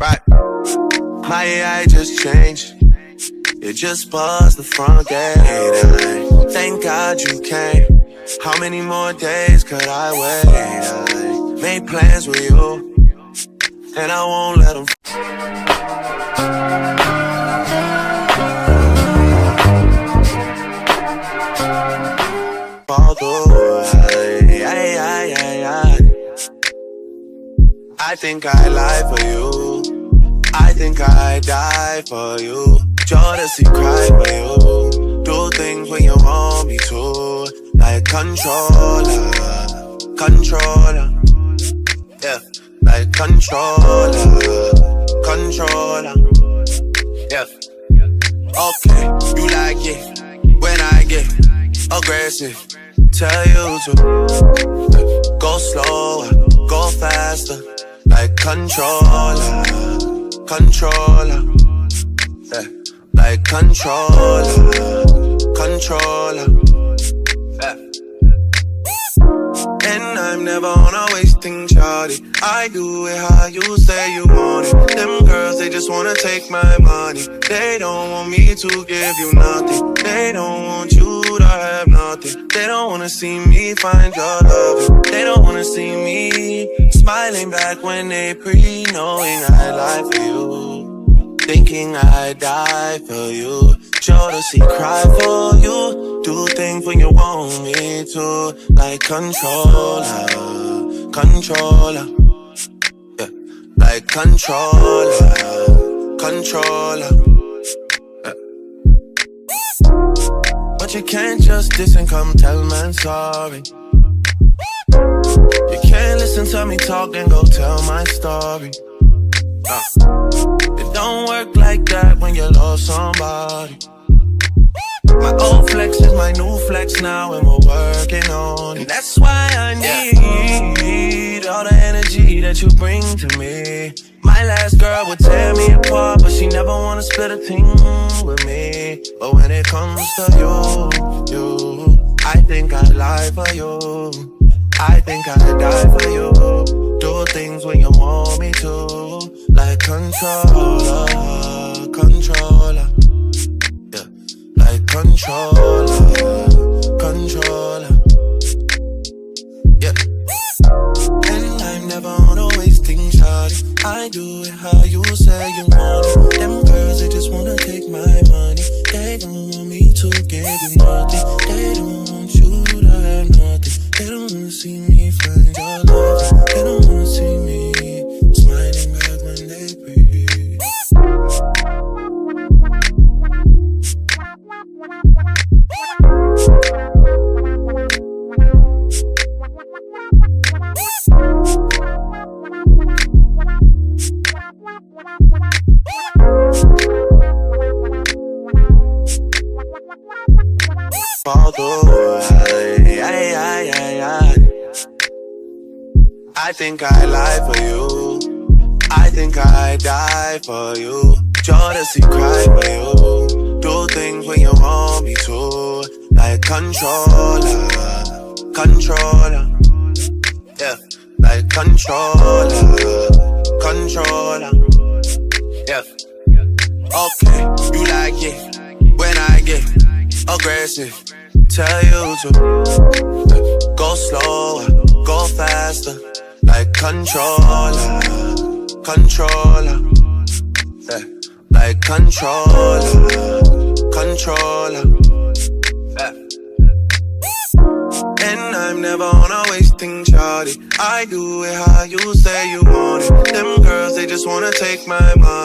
Right. My AI just changed. It just buzzed the front gate. Thank God you came. How many more days could I wait? I made plans with you, and I won't let them fall through. I think I lie for you. I think I die for you. Jealousy cry for you. Do things when you want me to. Like controller, controller. Yeah, like controller, controller. Yeah. Okay, you like it when I get aggressive. Tell you to go slower, go faster. Like controller, controller. Yeah. Like controller, controller. Yeah. And I'm never on a wasting shawty. I do it how you say you want it. Them girls, they just wanna take my money. They don't want me to give you nothing. They don't want you to have nothing. They don't wanna see me find your love. They don't wanna see me smiling back when they knowing I lie for you. Thinking I die for you. Jealousy cry for you. Do things when you want me to. Like controller, controller. Yeah. Like controller, controller. Yeah. But you can't just diss and come tell man sorry. You can't listen to me talk and go tell my story. It don't work like that when you love somebody. My old flex is my new flex now, and we're working on it. And that's why I need all the energy that you bring to me. My last girl would tear me apart, but she never wanna split a thing with me. But when it comes to you, I think I lie for you. I think I die for you. Do things when you want me to. Like controller, controller. Yeah. Like controller, controller. Yeah. And I'm never on a wasting shawty. I do it how you say you want it. Them girls, they just wanna take my money. They don't want me to give you nothing. They don't want you to have nothing. They don't wanna see me find your love. They don't wanna see me smiling back when they breathe. Fall through. I think I lie for you. I think I die for you. Jealousy cry for you. Do things when you want me to. Like controller, controller. Yeah, like controller, controller. Yeah. Okay, you like it when I get aggressive. Tell you to go slower, go faster. Like controller, controller. Yeah. Like controller, controller. Yeah. And I'm never on a wasting shawty. I do it how you say you want it. Them girls, they just wanna take my money.